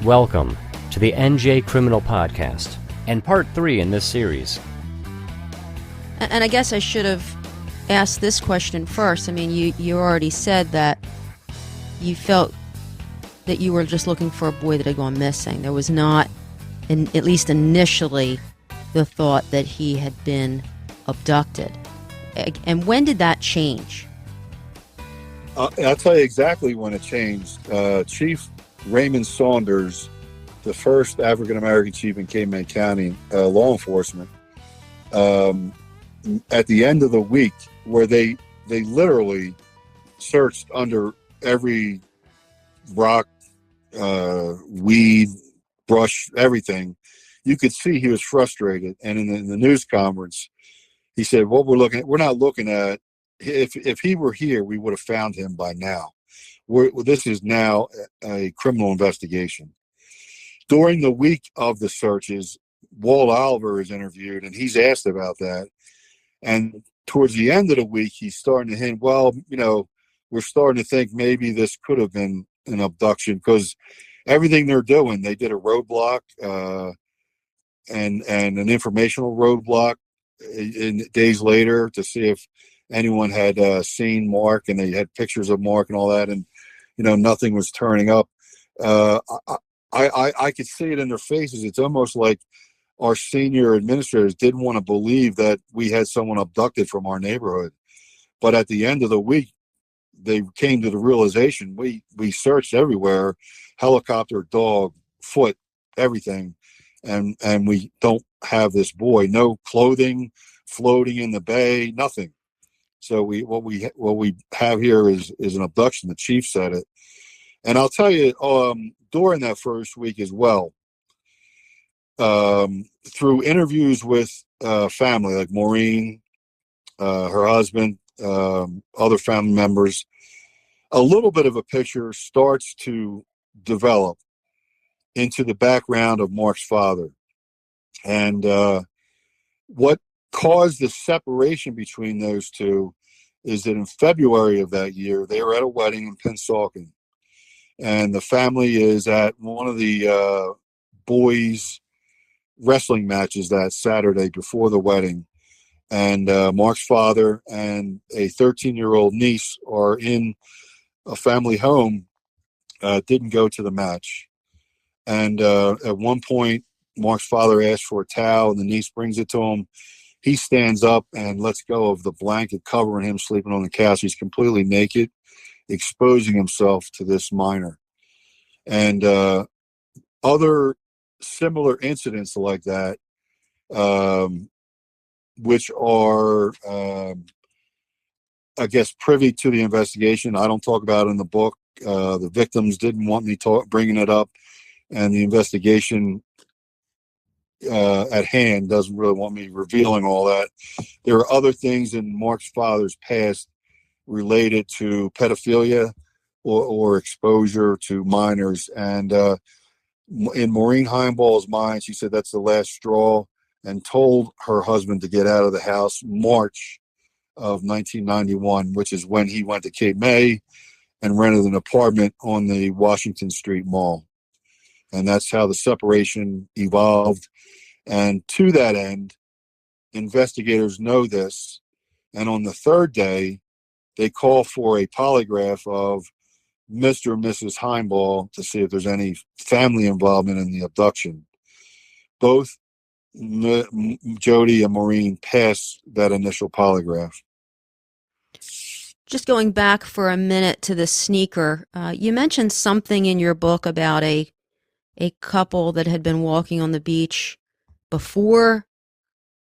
Welcome to the NJ Criminal Podcast and part 3 in this series. And I guess I should have asked this question first. I mean, you already said that you felt that you were just looking for a boy that had gone missing. There was not, at least initially, the thought that he had been abducted. And when did that change? I'll tell you exactly when it changed. Chief Raymond Saunders, the first African-American chief in Cape May County law enforcement, at the end of the week, where they literally searched under every rock, weed, brush, everything, you could see he was frustrated. And in the news conference, he said, we're not looking at, if he were here, we would have found him by now. This is now a criminal investigation. During the week of the searches, Walt Oliver is interviewed, and he's asked about that. And towards the end of the week, he's starting to hint, we're starting to think maybe this could have been an abduction, because everything they're doing, they did a roadblock and an informational roadblock days later to see if anyone had seen Mark, and they had pictures of Mark and all that, and nothing was turning up. I could see it in their faces. It's almost like our senior administrators didn't want to believe that we had someone abducted from our neighborhood. But at the end of the week, they came to the realization, we searched everywhere, helicopter, dog, foot, everything, and we don't have this boy. No clothing floating in the bay, nothing. So what we have here is an abduction. The chief said it. And I'll tell you, during that first week as well, through interviews with family, like Maureen, her husband, other family members, a little bit of a picture starts to develop into the background of Mark's father. And what caused the separation between those two is that in February of that year, they were at a wedding in Pennsauken. And the family is at one of the boys' wrestling matches that Saturday before the wedding. And Mark's father and a 13-year-old niece are in a family home, didn't go to the match. And at one point, Mark's father asks for a towel, and the niece brings it to him. He stands up and lets go of the blanket covering him, sleeping on the couch. He's completely naked, exposing himself to this minor. And other similar incidents like that, which are, I guess, privy to the investigation. I don't talk about it in the book. The victims didn't want me bringing it up, and the investigation at hand doesn't really want me revealing all that. There are other things in Mark's father's past related to pedophilia or exposure to minors. And in Maureen Himebaugh's mind, she said that's the last straw, and told her husband to get out of the house March of 1991, which is when he went to Cape May and rented an apartment on the Washington Street Mall. And that's how the separation evolved. And to that end, investigators know this. And on the third day, they call for a polygraph of Mr. and Mrs. Himebaugh to see if there's any family involvement in the abduction. Both Jody and Maureen passed that initial polygraph. Just going back for a minute to the sneaker, you mentioned something in your book about a couple that had been walking on the beach before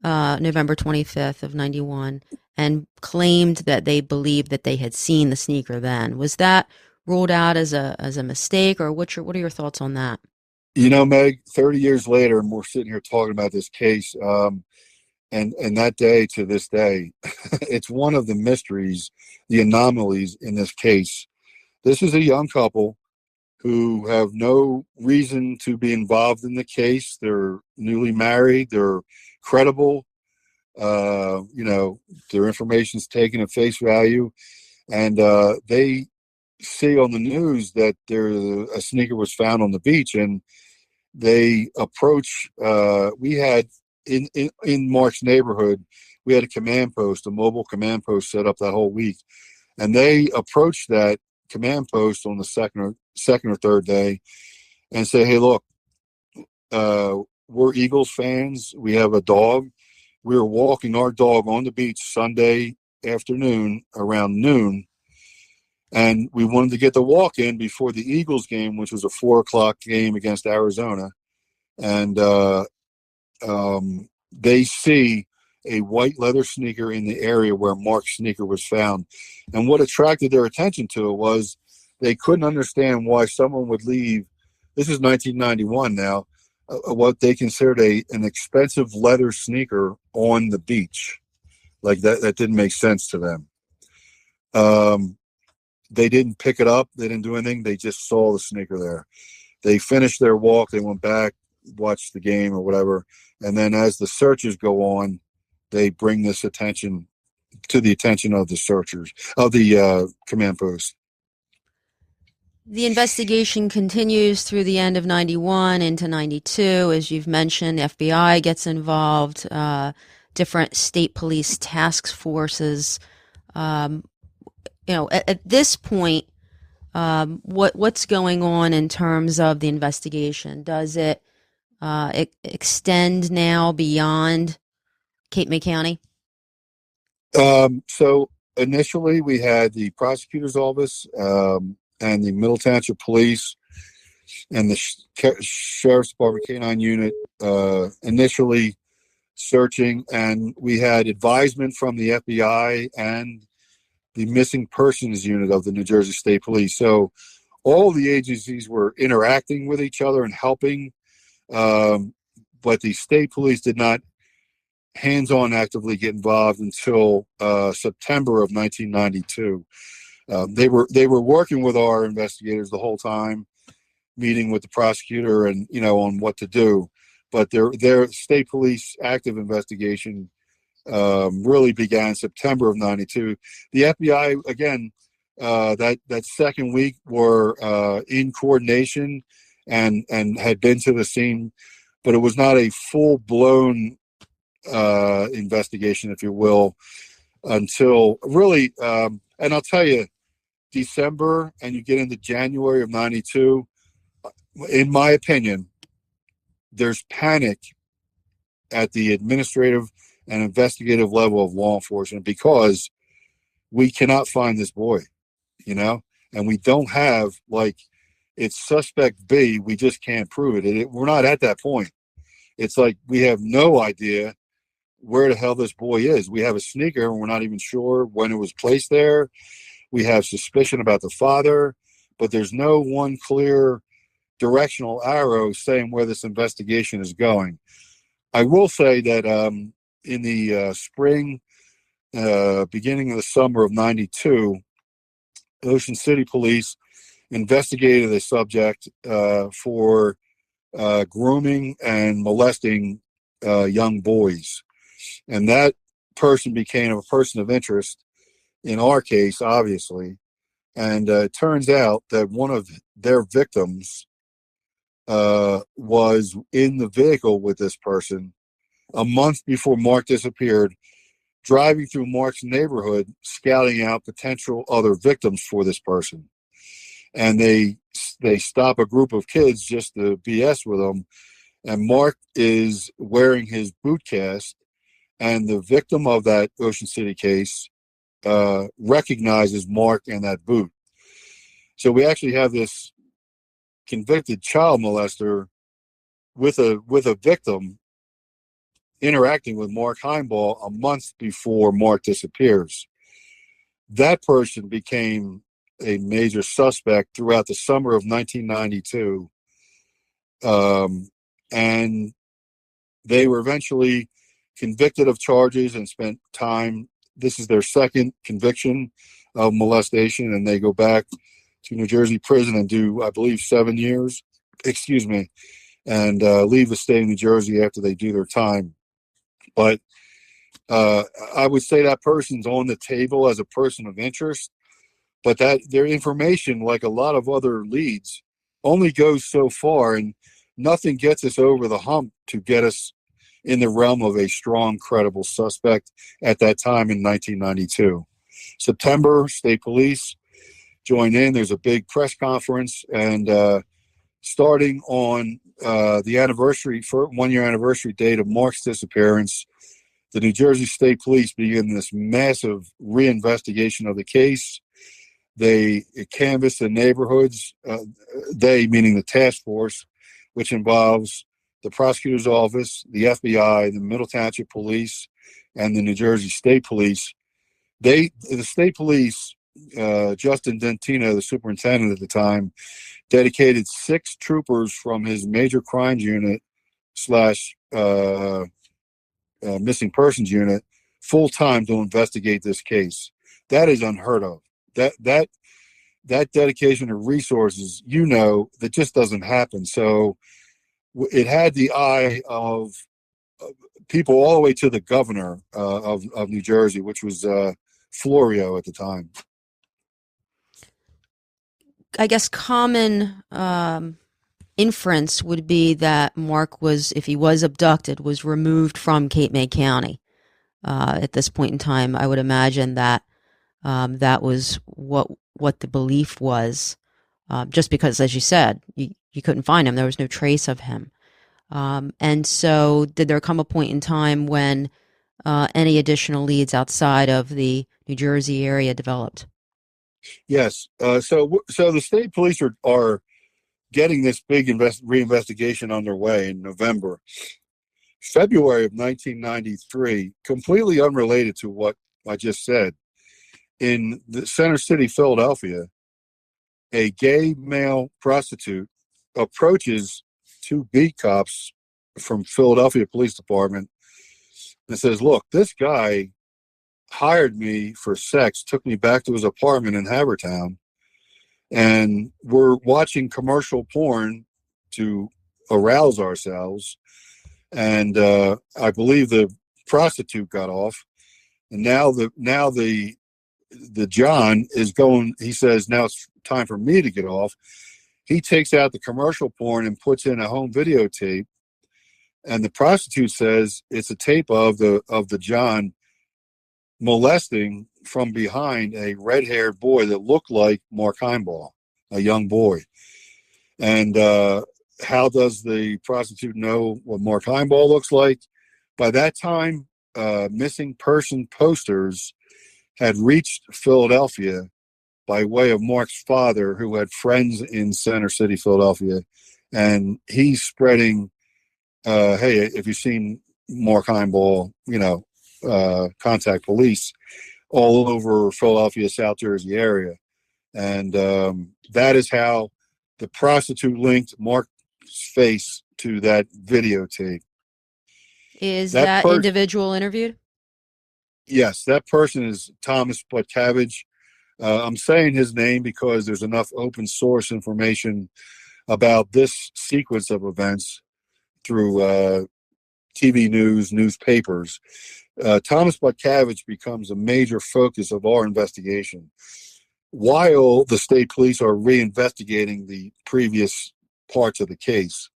November 25th of 91 and claimed that they believed that they had seen the sneaker then. Was that ruled out as a mistake, or what are your thoughts on that? Meg, 30 years later, and we're sitting here talking about this case, and that day to this day, it's one of the mysteries, the anomalies in this case. This is a young couple who have no reason to be involved in the case. They're newly married. They're credible. Their information's taken at face value, and they see on the news that a sneaker was found on the beach, and they approach. We had in Mark's neighborhood, we had a command post, a mobile command post set up that whole week, and they approached that command post on the second or third day and say, "Hey, look, we're Eagles fans. We have a dog. We were walking our dog on the beach Sunday afternoon around noon, and we wanted to get the walk in before the Eagles game, which was a 4:00 game against Arizona." And they see a white leather sneaker in the area where Mark's sneaker was found. And what attracted their attention to it was they couldn't understand why someone would leave. This is 1991 now. What they considered an expensive leather sneaker on the beach. Like that didn't make sense to them. They didn't pick it up. They didn't do anything. They just saw the sneaker there. They finished their walk. They went back, watched the game or whatever. And then as the searches go on, they bring this to the attention of the searchers, of the command post. The investigation continues through the end of 91 into 92. As you've mentioned, FBI gets involved, different state police task forces. At this point, what's going on in terms of the investigation? Does it extend now beyond Cape May County? So initially we had the prosecutor's office and the Middle Township Police and the Sheriff's Department K-9 unit initially searching, and we had advisement from the FBI and the Missing Persons Unit of the New Jersey State Police. So all the agencies were interacting with each other and helping, but the state police did not hands-on actively get involved until September of 1992. They were working with our investigators the whole time, meeting with the prosecutor and on what to do. But their state police active investigation really began September of 92. The FBI again that second week were in coordination and had been to the scene, but it was not a full-blown investigation, if you will, until really, and I'll tell you, December and you get into January of 92, in my opinion, there's panic at the administrative and investigative level of law enforcement because we cannot find this boy, and we don't have, it's suspect B, we just can't prove it. We're not at that point. It's like we have no idea where the hell this boy is. We have a sneaker and we're not even sure when it was placed there. We have suspicion about the father, but there's no one clear directional arrow saying where this investigation is going. I will say that in the spring, beginning of the summer of 92, Ocean City Police investigated the subject for grooming and molesting young boys. And that person became a person of interest in our case, obviously. And it turns out that one of their victims was in the vehicle with this person a month before Mark disappeared, driving through Mark's neighborhood, scouting out potential other victims for this person. And they stop a group of kids just to BS with them. And Mark is wearing his boot cast, and the victim of that Ocean City case recognizes Mark and that boot. So we actually have this convicted child molester with a victim interacting with Mark Himebaugh a month before Mark disappears. That person became a major suspect throughout the summer of 1992. And they were eventually convicted of charges and spent time. This is their second conviction of molestation, and they go back to New Jersey prison and do, I believe, 7 years, and leave the state of New Jersey after they do their time. But I would say that person's on the table as a person of interest, but that their information, like a lot of other leads, only goes so far, and nothing gets us over the hump to get us in the realm of a strong, credible suspect at that time in 1992. September, state police join in. There's a big press conference, and starting on the anniversary, for 1 year anniversary date of Mark's disappearance, the New Jersey State Police begin this massive reinvestigation of the case. They canvass the neighborhoods, they meaning the task force, which involves the prosecutor's office, the FBI, the Middle Township Police, and the New Jersey State Police. The state police, Justin Dentino, the superintendent at the time, dedicated 6 troopers from his major crimes unit slash missing persons unit full time to investigate this case. That is unheard of. That dedication of resources, that just doesn't happen. So it had the eye of people all the way to the governor of New Jersey, which was Florio at the time. I guess common inference would be that Mark was, if he was abducted, was removed from Cape May County. At this point in time, I would imagine that that was what the belief was, just because, as you said, you couldn't find him. There was no trace of him. And so did there come a point in time when any additional leads outside of the New Jersey area developed? Yes. So the state police are getting this big reinvestigation underway in November. February of 1993, completely unrelated to what I just said, in the Center City, Philadelphia, a gay male prostitute approaches 2 beat cops from Philadelphia Police Department and says, "Look, this guy hired me for sex, took me back to his apartment in Havertown, and we're watching commercial porn to arouse ourselves. And I believe the prostitute got off, and now the John is going." He says, "Now it's time for me to get off." He takes out the commercial porn and puts in a home videotape, and the prostitute says it's a tape of the John molesting from behind a red-haired boy that looked like Mark Himebaugh, a young boy. And how does the prostitute know what Mark Himebaugh looks like? By that time, missing person posters had reached Philadelphia by way of Mark's father, who had friends in Center City, Philadelphia. And he's spreading, hey, if you've seen Mark Himebaugh, contact police, all over Philadelphia, South Jersey area. And that is how the prostitute linked Mark's face to that videotape. Is that individual interviewed? Yes, that person is Thomas Butkavich. I'm saying his name because there's enough open source information about this sequence of events through TV news, newspapers. Thomas Butkavich becomes a major focus of our investigation, while the state police are reinvestigating the previous parts of the case.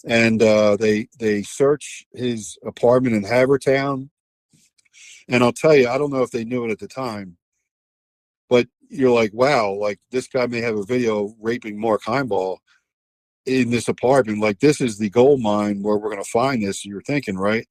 And they search his apartment in Havertown. And I'll tell you, I don't know if they knew it at the time, but you're like, wow, like this guy may have a video raping Mark Himebaugh in this apartment. Like, this is the gold mine where we're going to find this. You're thinking, right?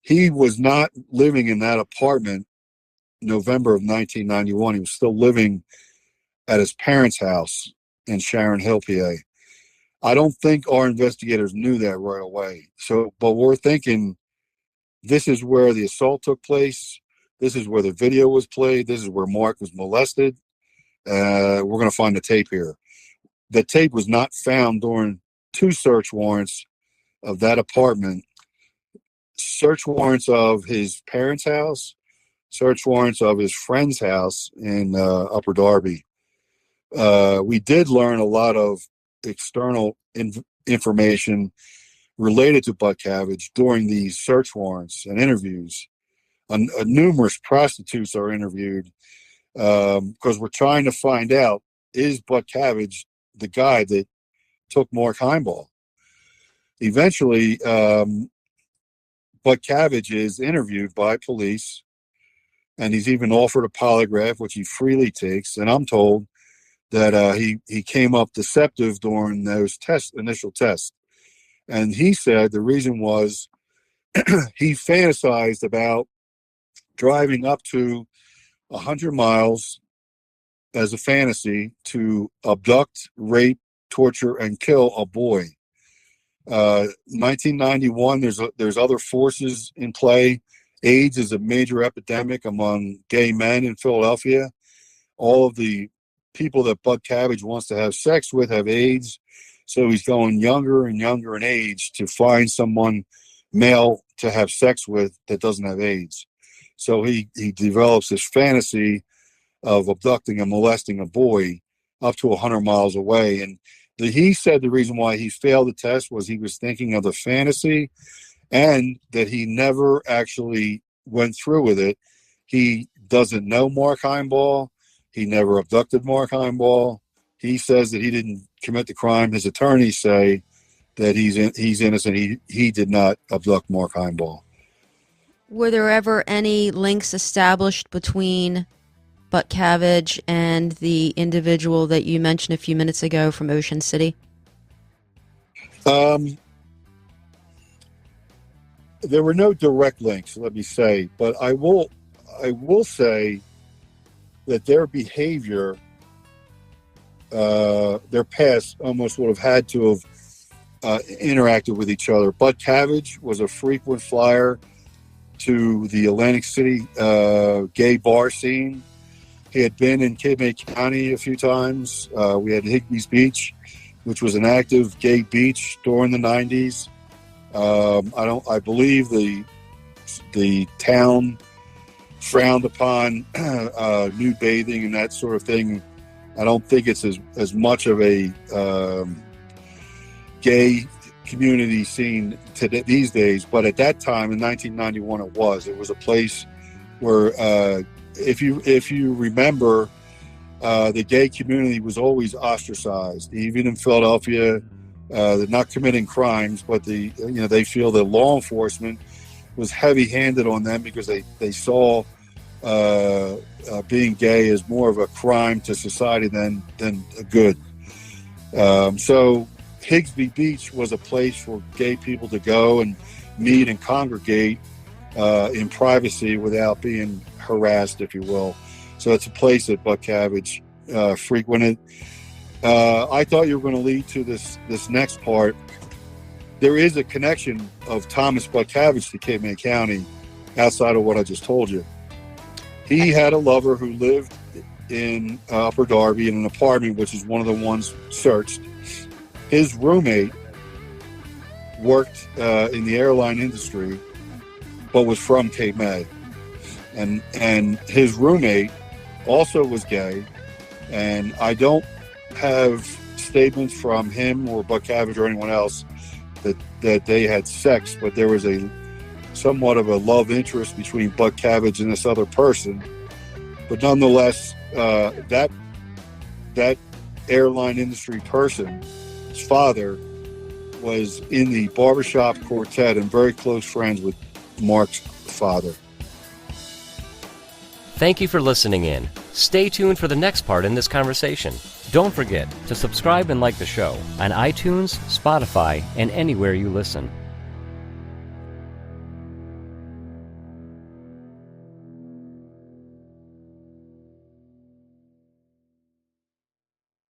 He was not living in that apartment November of 1991. He was still living at his parents' house in Sharon Hill, PA. I don't think our investigators knew that right away. So, but we're thinking this is where the assault took place. This is where the video was played. This is where Mark was molested. We're going to find the tape here. The tape was not found during 2 search warrants of that apartment. Search warrants of his parents' house, search warrants of his friend's house in Upper Darby. We did learn a lot of external information related to Butkavich during these search warrants and interviews. Numerous prostitutes are interviewed, because we're trying to find out, is Butkavich the guy that took Mark Himebaugh? Eventually, Butkavich is interviewed by police, and he's even offered a polygraph, which he freely takes. And I'm told that he came up deceptive during those initial tests. And he said the reason was he fantasized about driving up to 100 miles as a fantasy to abduct, rape, torture, and kill a boy. 1991, there's other forces in play. AIDS is a major epidemic among gay men in Philadelphia. All of the people that Butkavich wants to have sex with have AIDS, so he's going younger and younger in age to find someone male to have sex with that doesn't have AIDS. So he develops this fantasy of abducting and molesting a boy up to 100 miles away. And he said the reason why he failed the test was he was thinking of the fantasy and that he never actually went through with it. He doesn't know Mark Himebaugh. He never abducted Mark Himebaugh. He says that he didn't commit the crime. His attorneys say that he's innocent. He did not abduct Mark Himebaugh. Were there ever any links established between Butkavich and the individual that you mentioned a few minutes ago from Ocean City? There were no direct links, let me say, but I will say that their behavior, their past, almost would have had to have interacted with each other. Butkavich was a frequent flyer to the Atlantic City gay bar scene. He had been in Cape May County a few times. We had Higby's Beach, which was an active gay beach during the 90s. I believe the town frowned upon nude bathing and that sort of thing. I don't think it's as much of a gay community scene these days, but at that time in 1991 it was a place where if you remember, the gay community was always ostracized. Even in Philadelphia, they're not committing crimes, but they feel that law enforcement was heavy-handed on them because they saw being gay as more of a crime to society than a good. So Higbee Beach was a place for gay people to go and meet and congregate in privacy without being harassed, if you will. So it's a place that Butkavich frequented. I thought you were going to lead to this next part. There is a connection of Thomas Butkavich to Cape May County outside of what I just told you. He had a lover who lived in Upper Darby in an apartment, which is one of the ones searched. His roommate worked in the airline industry, but was from Cape May. And his roommate also was gay, and I don't have statements from him or Butkavich or anyone else that they had sex, but there was a somewhat of a love interest between Butkavich and this other person. But nonetheless, that airline industry person, his father, was in the barbershop quartet and very close friends with Mark's father. Thank you for listening in. Stay tuned for the next part in this conversation. Don't forget to subscribe and like the show on iTunes, Spotify, and anywhere you listen.